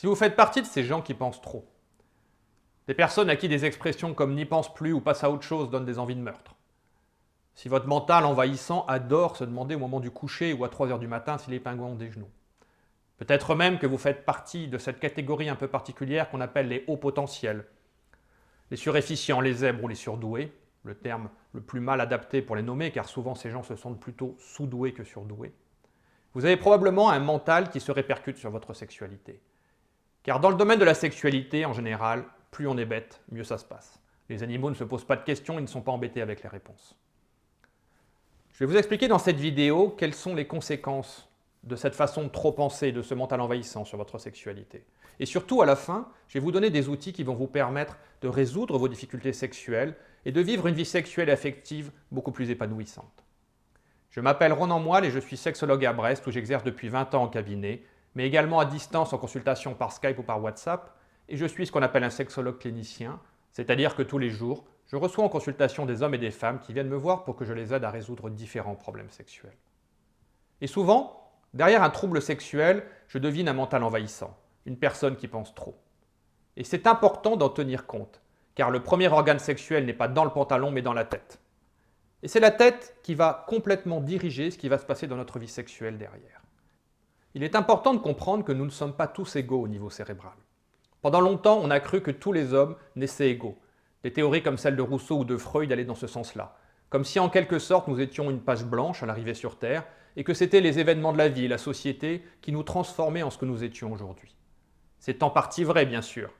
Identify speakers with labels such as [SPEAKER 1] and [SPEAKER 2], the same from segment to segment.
[SPEAKER 1] Si vous faites partie de ces gens qui pensent trop, des personnes à qui des expressions comme n'y pense plus ou passe à autre chose donnent des envies de meurtre, si votre mental envahissant adore se demander au moment du coucher ou à 3 heures du matin si les pingouins ont des genoux, peut-être même que vous faites partie de cette catégorie un peu particulière qu'on appelle les hauts potentiels, les surefficients, les zèbres ou les surdoués, le terme le plus mal adapté pour les nommer car souvent ces gens se sentent plutôt sous-doués que surdoués. Vous avez probablement un mental qui se répercute sur votre sexualité. Car dans le domaine de la sexualité, en général, plus on est bête, mieux ça se passe. Les animaux ne se posent pas de questions, ils ne sont pas embêtés avec les réponses. Je vais vous expliquer dans cette vidéo quelles sont les conséquences de cette façon de trop penser, de ce mental envahissant sur votre sexualité. Et surtout, à la fin, je vais vous donner des outils qui vont vous permettre de résoudre vos difficultés sexuelles et de vivre une vie sexuelle et affective beaucoup plus épanouissante. Je m'appelle Ronan Moyle et je suis sexologue à Brest où j'exerce depuis 20 ans en cabinet, mais également à distance en consultation par Skype ou par WhatsApp, et je suis ce qu'on appelle un sexologue clinicien, c'est-à-dire que tous les jours, je reçois en consultation des hommes et des femmes qui viennent me voir pour que je les aide à résoudre différents problèmes sexuels. Et souvent, derrière un trouble sexuel, je devine un mental envahissant, une personne qui pense trop. Et c'est important d'en tenir compte, car le premier organe sexuel n'est pas dans le pantalon mais dans la tête. Et c'est la tête qui va complètement diriger ce qui va se passer dans notre vie sexuelle derrière. Il est important de comprendre que nous ne sommes pas tous égaux au niveau cérébral. Pendant longtemps, on a cru que tous les hommes naissaient égaux. Des théories comme celle de Rousseau ou de Freud allaient dans ce sens-là. Comme si en quelque sorte nous étions une page blanche à l'arrivée sur Terre et que c'était les événements de la vie et la société qui nous transformaient en ce que nous étions aujourd'hui. C'est en partie vrai, bien sûr,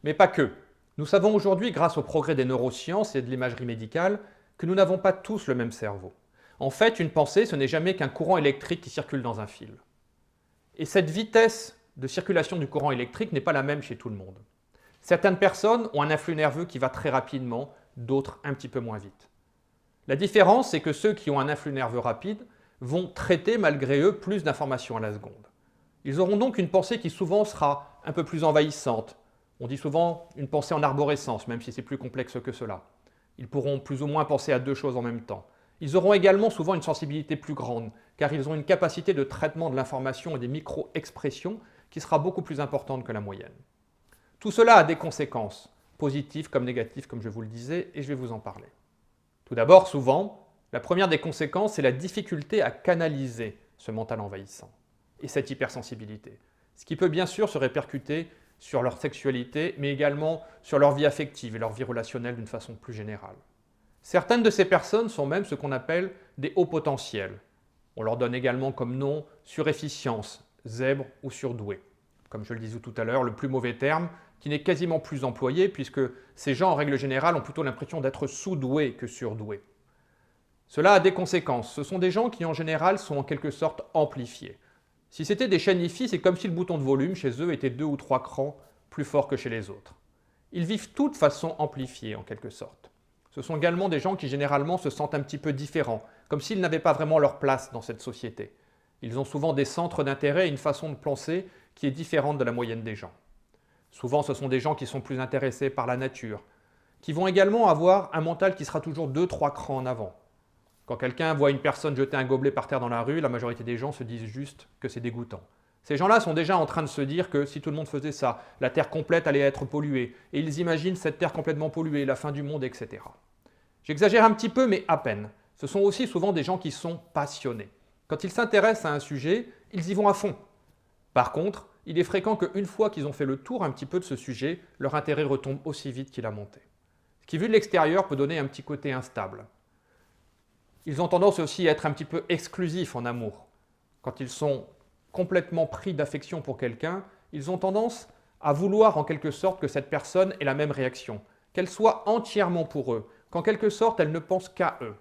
[SPEAKER 1] mais pas que. Nous savons aujourd'hui, grâce au progrès des neurosciences et de l'imagerie médicale, que nous n'avons pas tous le même cerveau. En fait, une pensée, ce n'est jamais qu'un courant électrique qui circule dans un fil. Et cette vitesse de circulation du courant électrique n'est pas la même chez tout le monde. Certaines personnes ont un influx nerveux qui va très rapidement, d'autres un petit peu moins vite. La différence, c'est que ceux qui ont un influx nerveux rapide vont traiter malgré eux plus d'informations à la seconde. Ils auront donc une pensée qui souvent sera un peu plus envahissante. On dit souvent une pensée en arborescence, même si c'est plus complexe que cela. Ils pourront plus ou moins penser à deux choses en même temps. Ils auront également souvent une sensibilité plus grande, car ils ont une capacité de traitement de l'information et des micro-expressions qui sera beaucoup plus importante que la moyenne. Tout cela a des conséquences, positives comme négatives, comme je vous le disais, et je vais vous en parler. Tout d'abord, souvent, la première des conséquences, c'est la difficulté à canaliser ce mental envahissant et cette hypersensibilité, ce qui peut bien sûr se répercuter sur leur sexualité, mais également sur leur vie affective et leur vie relationnelle d'une façon plus générale. Certaines de ces personnes sont même ce qu'on appelle des hauts potentiels. On leur donne également comme nom surefficience, zèbre ou surdoué. Comme je le disais tout à l'heure, le plus mauvais terme qui n'est quasiment plus employé puisque ces gens en règle générale ont plutôt l'impression d'être sous-doués que surdoués. Cela a des conséquences. Ce sont des gens qui en général sont en quelque sorte amplifiés. Si c'était des chaînes hi-fi, c'est comme si le bouton de volume chez eux était 2 ou 3 crans plus fort que chez les autres. Ils vivent tous de façon amplifiée en quelque sorte. Ce sont également des gens qui généralement se sentent un petit peu différents, comme s'ils n'avaient pas vraiment leur place dans cette société. Ils ont souvent des centres d'intérêt et une façon de penser qui est différente de la moyenne des gens. Souvent, ce sont des gens qui sont plus intéressés par la nature, qui vont également avoir un mental qui sera toujours 2-3 crans en avant. Quand quelqu'un voit une personne jeter un gobelet par terre dans la rue, la majorité des gens se disent juste que c'est dégoûtant. Ces gens-là sont déjà en train de se dire que si tout le monde faisait ça, la terre complète allait être polluée, et ils imaginent cette terre complètement polluée, la fin du monde, etc. J'exagère un petit peu, mais à peine. Ce sont aussi souvent des gens qui sont passionnés. Quand ils s'intéressent à un sujet, ils y vont à fond. Par contre, il est fréquent qu'une fois qu'ils ont fait le tour un petit peu de ce sujet, leur intérêt retombe aussi vite qu'il a monté. Ce qui, vu de l'extérieur, peut donner un petit côté instable. Ils ont tendance aussi à être un petit peu exclusifs en amour. Quand ils sont complètement pris d'affection pour quelqu'un, ils ont tendance à vouloir en quelque sorte que cette personne ait la même réaction, qu'elle soit entièrement pour eux, qu'en quelque sorte elle ne pense qu'à eux.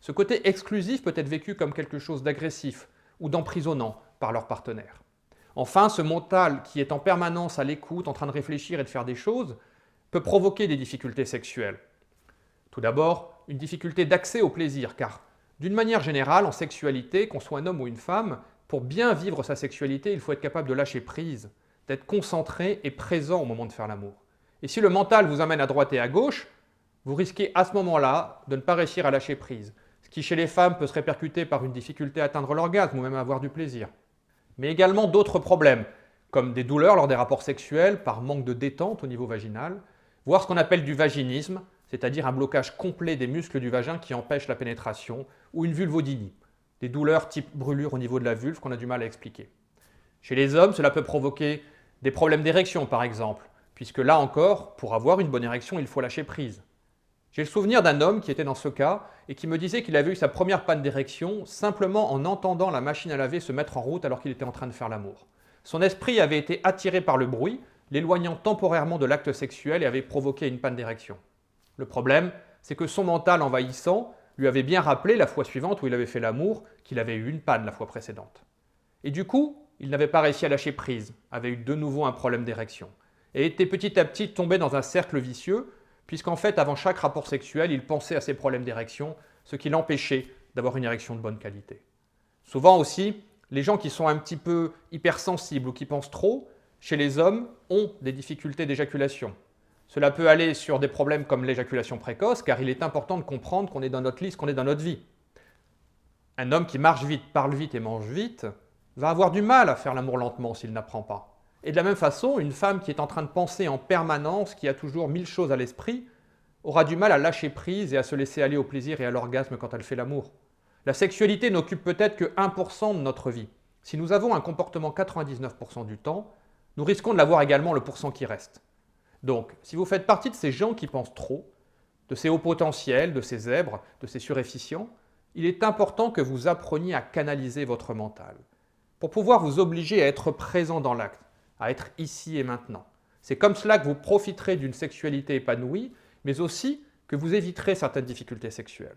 [SPEAKER 1] Ce côté exclusif peut être vécu comme quelque chose d'agressif ou d'emprisonnant par leur partenaire. Enfin, ce mental qui est en permanence à l'écoute, en train de réfléchir et de faire des choses, peut provoquer des difficultés sexuelles. Tout d'abord, une difficulté d'accès au plaisir, car d'une manière générale, en sexualité, qu'on soit un homme ou une femme, pour bien vivre sa sexualité, il faut être capable de lâcher prise, d'être concentré et présent au moment de faire l'amour. Et si le mental vous amène à droite et à gauche, vous risquez à ce moment-là de ne pas réussir à lâcher prise, ce qui chez les femmes peut se répercuter par une difficulté à atteindre l'orgasme ou même à avoir du plaisir. Mais également d'autres problèmes, comme des douleurs lors des rapports sexuels par manque de détente au niveau vaginal, voire ce qu'on appelle du vaginisme, c'est-à-dire un blocage complet des muscles du vagin qui empêche la pénétration, ou une vulvodynie, des douleurs type brûlure au niveau de la vulve qu'on a du mal à expliquer. Chez les hommes, cela peut provoquer des problèmes d'érection par exemple, puisque là encore, pour avoir une bonne érection, il faut lâcher prise. J'ai le souvenir d'un homme qui était dans ce cas et qui me disait qu'il avait eu sa première panne d'érection simplement en entendant la machine à laver se mettre en route alors qu'il était en train de faire l'amour. Son esprit avait été attiré par le bruit, l'éloignant temporairement de l'acte sexuel et avait provoqué une panne d'érection. Le problème, c'est que son mental envahissant lui avait bien rappelé la fois suivante où il avait fait l'amour qu'il avait eu une panne la fois précédente. Et du coup, il n'avait pas réussi à lâcher prise, avait eu de nouveau un problème d'érection, et était petit à petit tombé dans un cercle vicieux, puisqu'en fait, avant chaque rapport sexuel, il pensait à ses problèmes d'érection, ce qui l'empêchait d'avoir une érection de bonne qualité. Souvent aussi, les gens qui sont un petit peu hypersensibles ou qui pensent trop, chez les hommes, ont des difficultés d'éjaculation. Cela peut aller sur des problèmes comme l'éjaculation précoce, car il est important de comprendre qu'on est dans notre liste, qu'on est dans notre vie. Un homme qui marche vite, parle vite et mange vite va avoir du mal à faire l'amour lentement s'il n'apprend pas. Et de la même façon, une femme qui est en train de penser en permanence, qui a toujours 1000 choses à l'esprit, aura du mal à lâcher prise et à se laisser aller au plaisir et à l'orgasme quand elle fait l'amour. La sexualité n'occupe peut-être que 1% de notre vie. Si nous avons un comportement 99% du temps, nous risquons de l'avoir également le pourcent qui reste. Donc, si vous faites partie de ces gens qui pensent trop, de ces hauts potentiels, de ces zèbres, de ces surefficients, il est important que vous appreniez à canaliser votre mental pour pouvoir vous obliger à être présent dans l'acte, à être ici et maintenant. C'est comme cela que vous profiterez d'une sexualité épanouie, mais aussi que vous éviterez certaines difficultés sexuelles.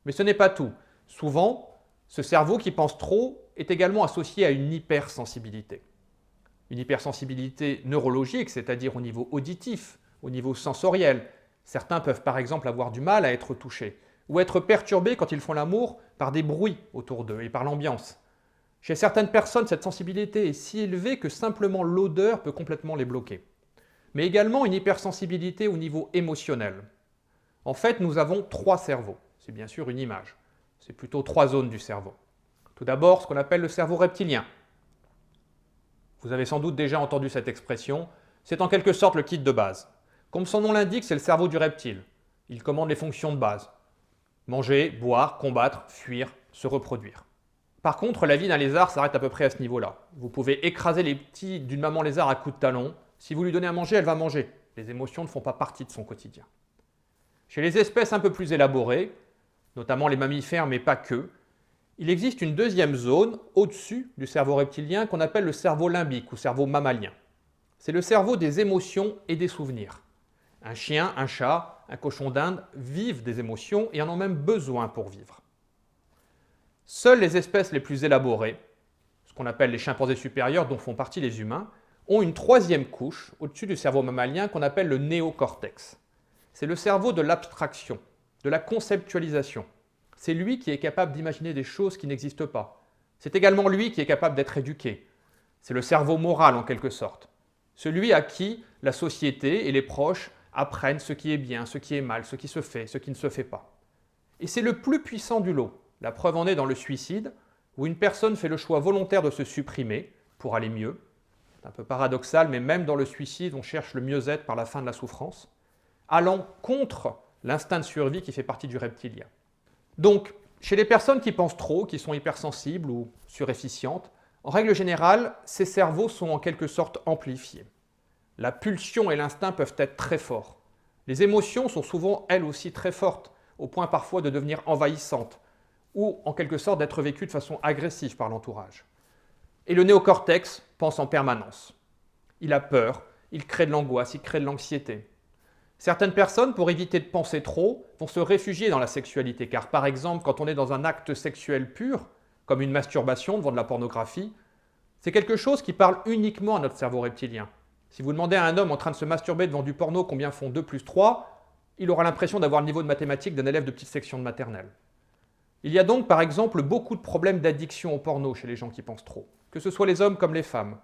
[SPEAKER 1] Mais ce n'est pas tout. Souvent, ce cerveau qui pense trop est également associé à une hypersensibilité. Une hypersensibilité neurologique, c'est-à-dire au niveau auditif, au niveau sensoriel. Certains peuvent par exemple avoir du mal à être touchés, ou être perturbés quand ils font l'amour par des bruits autour d'eux et par l'ambiance. Chez certaines personnes, cette sensibilité est si élevée que simplement l'odeur peut complètement les bloquer. Mais également une hypersensibilité au niveau émotionnel. En fait, nous avons 3 cerveaux. C'est bien sûr une image. C'est plutôt 3 zones du cerveau. Tout d'abord, ce qu'on appelle le cerveau reptilien. Vous avez sans doute déjà entendu cette expression. C'est en quelque sorte le kit de base. Comme son nom l'indique, c'est le cerveau du reptile. Il commande les fonctions de base. Manger, boire, combattre, fuir, se reproduire. Par contre, la vie d'un lézard s'arrête à peu près à ce niveau-là. Vous pouvez écraser les petits d'une maman lézard à coups de talon. Si vous lui donnez à manger, elle va manger. Les émotions ne font pas partie de son quotidien. Chez les espèces un peu plus élaborées, notamment les mammifères, mais pas que, il existe une deuxième zone au-dessus du cerveau reptilien qu'on appelle le cerveau limbique ou cerveau mammalien. C'est le cerveau des émotions et des souvenirs. Un chien, un chat, un cochon d'Inde vivent des émotions et en ont même besoin pour vivre. Seules les espèces les plus élaborées, ce qu'on appelle les chimpanzés supérieurs dont font partie les humains, ont une troisième couche au-dessus du cerveau mammalien qu'on appelle le néocortex. C'est le cerveau de l'abstraction, de la conceptualisation. C'est lui qui est capable d'imaginer des choses qui n'existent pas. C'est également lui qui est capable d'être éduqué. C'est le cerveau moral en quelque sorte. Celui à qui la société et les proches apprennent ce qui est bien, ce qui est mal, ce qui se fait, ce qui ne se fait pas. Et c'est le plus puissant du lot. La preuve en est dans le suicide, où une personne fait le choix volontaire de se supprimer pour aller mieux. C'est un peu paradoxal, mais même dans le suicide, on cherche le mieux-être par la fin de la souffrance, allant contre l'instinct de survie qui fait partie du reptilien. Donc, chez les personnes qui pensent trop, qui sont hypersensibles ou surefficientes, en règle générale, ces cerveaux sont en quelque sorte amplifiés. La pulsion et l'instinct peuvent être très forts. Les émotions sont souvent elles aussi très fortes, au point parfois de devenir envahissantes, ou en quelque sorte d'être vécues de façon agressive par l'entourage. Et le néocortex pense en permanence. Il a peur, il crée de l'angoisse, il crée de l'anxiété. Certaines personnes, pour éviter de penser trop, vont se réfugier dans la sexualité, car par exemple, quand on est dans un acte sexuel pur, comme une masturbation devant de la pornographie, c'est quelque chose qui parle uniquement à notre cerveau reptilien. Si vous demandez à un homme en train de se masturber devant du porno combien font 2 plus 3, il aura l'impression d'avoir le niveau de mathématiques d'un élève de petite section de maternelle. Il y a donc par exemple beaucoup de problèmes d'addiction au porno chez les gens qui pensent trop, que ce soit les hommes comme les femmes.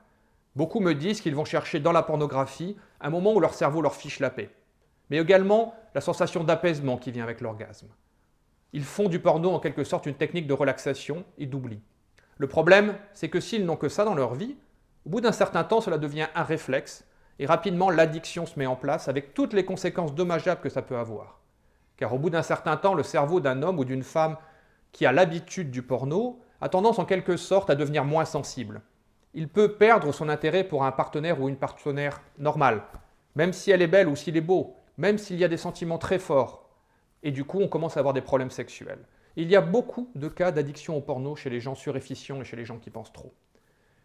[SPEAKER 1] Beaucoup me disent qu'ils vont chercher dans la pornographie un moment où leur cerveau leur fiche la paix, mais également la sensation d'apaisement qui vient avec l'orgasme. Ils font du porno en quelque sorte une technique de relaxation et d'oubli. Le problème, c'est que s'ils n'ont que ça dans leur vie, Au bout d'un certain temps, cela devient un réflexe et rapidement l'addiction se met en place avec toutes les conséquences dommageables que ça peut avoir. Car au bout d'un certain temps, le cerveau d'un homme ou d'une femme qui a l'habitude du porno a tendance en quelque sorte à devenir moins sensible. Il peut perdre son intérêt pour un partenaire ou une partenaire normale, même si elle est belle ou s'il est beau, même s'il y a des sentiments très forts. Et du coup, on commence à avoir des problèmes sexuels. Il y a beaucoup de cas d'addiction au porno chez les gens suréfficients et chez les gens qui pensent trop.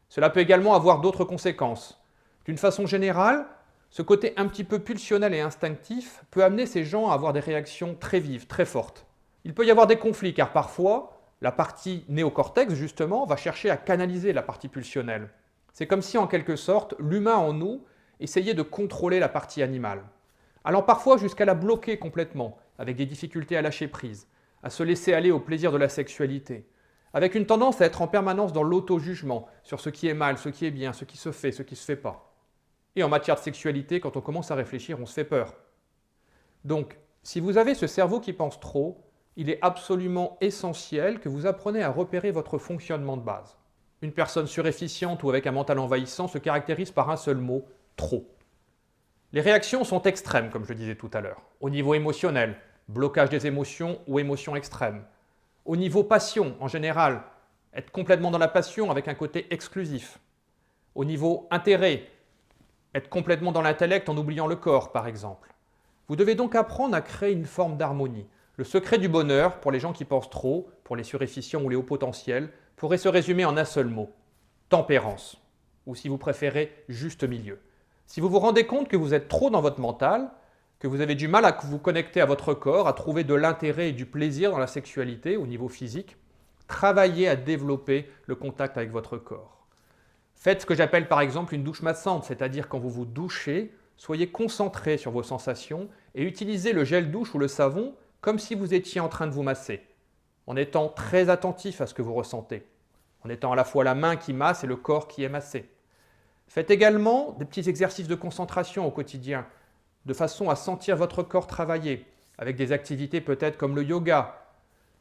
[SPEAKER 1] Cela peut également avoir d'autres conséquences. D'une façon générale, ce côté un petit peu pulsionnel et instinctif peut amener ces gens à avoir des réactions très vives, très fortes. Il peut y avoir des conflits car parfois, la partie néocortex, justement, va chercher à canaliser la partie pulsionnelle. C'est comme si, en quelque sorte, l'humain en nous essayait de contrôler la partie animale. Allant parfois jusqu'à la bloquer complètement, avec des difficultés à lâcher prise, à se laisser aller au plaisir de la sexualité, avec une tendance à être en permanence dans l'auto-jugement sur ce qui est mal, ce qui est bien, ce qui se fait, ce qui ne se fait pas. Et en matière de sexualité, quand on commence à réfléchir, on se fait peur. Donc, si vous avez ce cerveau qui pense trop, il est absolument essentiel que vous appreniez à repérer votre fonctionnement de base. Une personne surefficiente ou avec un mental envahissant se caractérise par un seul mot, trop. Les réactions sont extrêmes, comme je disais tout à l'heure. Au niveau émotionnel, blocage des émotions ou émotions extrêmes. Au niveau passion, en général, être complètement dans la passion avec un côté exclusif. Au niveau intérêt, être complètement dans l'intellect en oubliant le corps, par exemple. Vous devez donc apprendre à créer une forme d'harmonie. Le secret du bonheur, pour les gens qui pensent trop, pour les surefficients ou les hauts potentiels, pourrait se résumer en un seul mot, tempérance, ou si vous préférez, juste milieu. Si vous vous rendez compte que vous êtes trop dans votre mental, que vous avez du mal à vous connecter à votre corps, à trouver de l'intérêt et du plaisir dans la sexualité au niveau physique, travaillez à développer le contact avec votre corps. Faites ce que j'appelle par exemple une douche massante, c'est-à-dire quand vous vous douchez, soyez concentré sur vos sensations et utilisez le gel douche ou le savon comme si vous étiez en train de vous masser, en étant très attentif à ce que vous ressentez, en étant à la fois la main qui masse et le corps qui est massé. Faites également des petits exercices de concentration au quotidien, de façon à sentir votre corps travailler, avec des activités peut-être comme le yoga.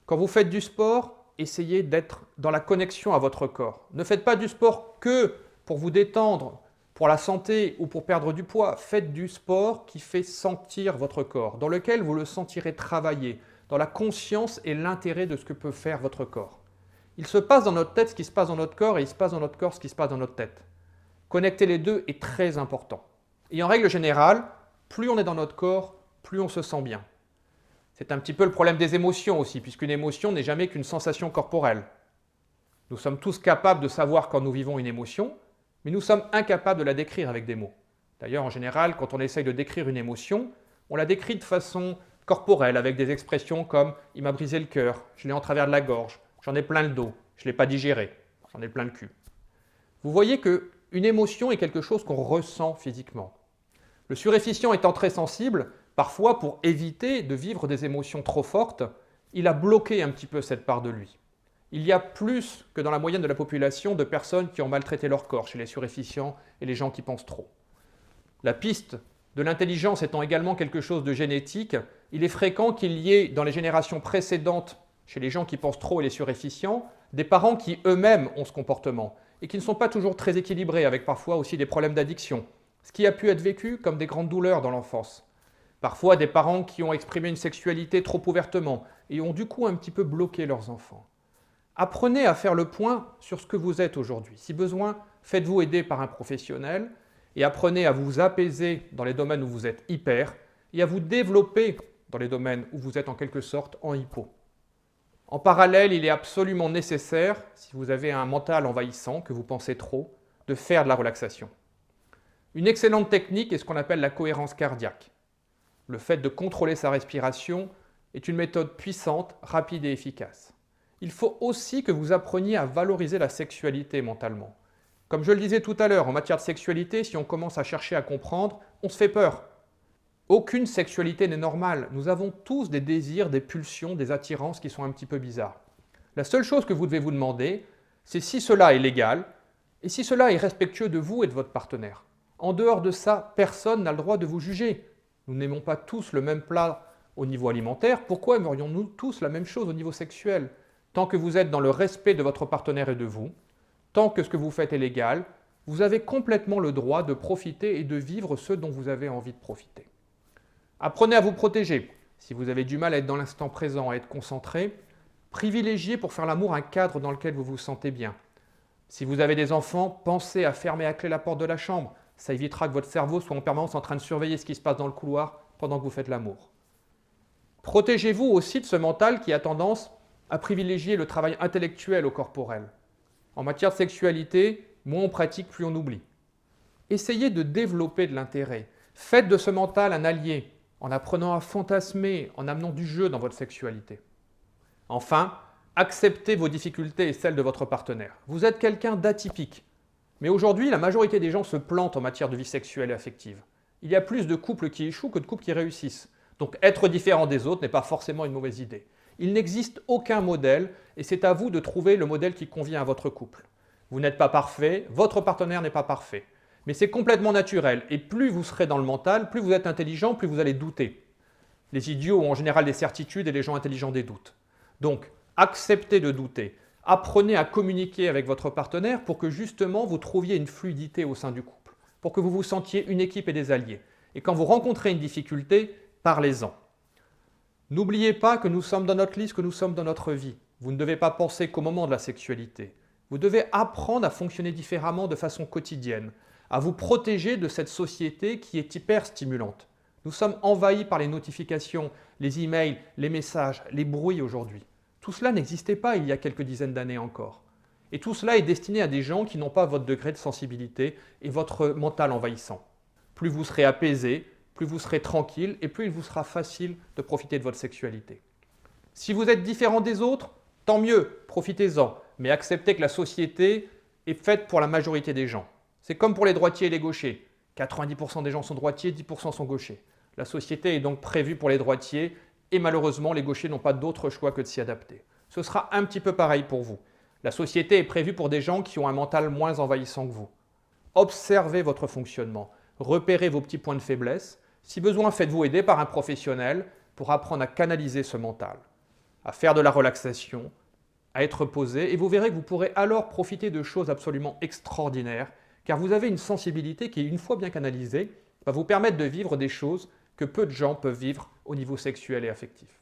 [SPEAKER 1] Quand vous faites du sport, essayez d'être dans la connexion à votre corps. Ne faites pas du sport que pour vous détendre, pour la santé ou pour perdre du poids. Faites du sport qui fait sentir votre corps, dans lequel vous le sentirez travailler, dans la conscience et l'intérêt de ce que peut faire votre corps. Il se passe dans notre tête ce qui se passe dans notre corps et il se passe dans notre corps ce qui se passe dans notre tête. Connecter les deux est très important. Et en règle générale, plus on est dans notre corps, plus on se sent bien. C'est un petit peu le problème des émotions aussi, puisqu'une émotion n'est jamais qu'une sensation corporelle. Nous sommes tous capables de savoir quand nous vivons une émotion, mais nous sommes incapables de la décrire avec des mots. D'ailleurs, en général, quand on essaye de décrire une émotion, on la décrit de façon corporelle, avec des expressions comme « il m'a brisé le cœur »,« je l'ai en travers de la gorge »,« j'en ai plein le dos »,« je ne l'ai pas digéré »,« j'en ai plein le cul ». Vous voyez qu'une émotion est quelque chose qu'on ressent physiquement. Le surefficient étant très sensible, parfois pour éviter de vivre des émotions trop fortes, il a bloqué un petit peu cette part de lui. Il y a plus que dans la moyenne de la population de personnes qui ont maltraité leur corps chez les surefficients et les gens qui pensent trop. La piste de l'intelligence étant également quelque chose de génétique, il est fréquent qu'il y ait dans les générations précédentes, chez les gens qui pensent trop et les surefficients, des parents qui eux-mêmes ont ce comportement et qui ne sont pas toujours très équilibrés, avec parfois aussi des problèmes d'addiction, ce qui a pu être vécu comme des grandes douleurs dans l'enfance. Parfois des parents qui ont exprimé une sexualité trop ouvertement et ont du coup un petit peu bloqué leurs enfants. Apprenez à faire le point sur ce que vous êtes aujourd'hui. Si besoin, faites-vous aider par un professionnel et apprenez à vous apaiser dans les domaines où vous êtes hyper et à vous développer dans les domaines où vous êtes en quelque sorte en hypo. En parallèle, il est absolument nécessaire, si vous avez un mental envahissant, que vous pensez trop, de faire de la relaxation. Une excellente technique est ce qu'on appelle la cohérence cardiaque. Le fait de contrôler sa respiration est une méthode puissante, rapide et efficace. Il faut aussi que vous appreniez à valoriser la sexualité mentalement. Comme je le disais tout à l'heure, en matière de sexualité, si on commence à chercher à comprendre, on se fait peur. Aucune sexualité n'est normale. Nous avons tous des désirs, des pulsions, des attirances qui sont un petit peu bizarres. La seule chose que vous devez vous demander, c'est si cela est légal et si cela est respectueux de vous et de votre partenaire. En dehors de ça, personne n'a le droit de vous juger. Nous n'aimons pas tous le même plat au niveau alimentaire. Pourquoi aimerions-nous tous la même chose au niveau sexuel ? Tant que vous êtes dans le respect de votre partenaire et de vous, tant que ce que vous faites est légal, Vous avez complètement le droit de profiter et de vivre ce dont vous avez envie de profiter. Apprenez à vous protéger. Si vous avez du mal à être dans l'instant présent, à être concentré, privilégiez pour faire l'amour un cadre dans lequel vous vous sentez bien. Si vous avez des enfants, pensez à fermer à clé la porte de la chambre. Ça évitera que votre cerveau soit en permanence en train de surveiller ce qui se passe dans le couloir pendant que vous faites l'amour. Protégez-vous aussi de ce mental qui a tendance à privilégier le travail intellectuel au corporel. En matière de sexualité, moins on pratique, plus on oublie. Essayez de développer de l'intérêt. Faites de ce mental un allié, en apprenant à fantasmer, en amenant du jeu dans votre sexualité. Enfin, acceptez vos difficultés et celles de votre partenaire. Vous êtes quelqu'un d'atypique. Mais aujourd'hui, la majorité des gens se plantent en matière de vie sexuelle et affective. Il y a plus de couples qui échouent que de couples qui réussissent. Donc être différent des autres n'est pas forcément une mauvaise idée. Il n'existe aucun modèle et c'est à vous de trouver le modèle qui convient à votre couple. Vous n'êtes pas parfait, votre partenaire n'est pas parfait. Mais c'est complètement naturel et plus vous serez dans le mental, plus vous êtes intelligent, plus vous allez douter. Les idiots ont en général des certitudes et les gens intelligents des doutes. Donc, acceptez de douter. Apprenez à communiquer avec votre partenaire pour que justement vous trouviez une fluidité au sein du couple, pour que vous vous sentiez une équipe et des alliés. Et quand vous rencontrez une difficulté, parlez-en. N'oubliez pas que nous sommes dans notre liste, que nous sommes dans notre vie. Vous ne devez pas penser qu'au moment de la sexualité. Vous devez apprendre à fonctionner différemment de façon quotidienne, à vous protéger de cette société qui est hyper stimulante. Nous sommes envahis par les notifications, les emails, les messages, les bruits aujourd'hui. Tout cela n'existait pas il y a quelques dizaines d'années encore. Et tout cela est destiné à des gens qui n'ont pas votre degré de sensibilité et votre mental envahissant. Plus vous serez apaisé, plus vous serez tranquille et plus il vous sera facile de profiter de votre sexualité. Si vous êtes différent des autres, tant mieux, profitez-en, mais acceptez que la société est faite pour la majorité des gens. C'est comme pour les droitiers et les gauchers. 90% des gens sont droitiers, 10% sont gauchers. La société est donc prévue pour les droitiers et malheureusement, les gauchers n'ont pas d'autre choix que de s'y adapter. Ce sera un petit peu pareil pour vous. La société est prévue pour des gens qui ont un mental moins envahissant que vous. Observez votre fonctionnement, repérez vos petits points de faiblesse. Si besoin, faites-vous aider par un professionnel pour apprendre à canaliser ce mental, à faire de la relaxation, à être posé, et vous verrez que vous pourrez alors profiter de choses absolument extraordinaires, car vous avez une sensibilité qui, une fois bien canalisée, va vous permettre de vivre des choses que peu de gens peuvent vivre au niveau sexuel et affectif.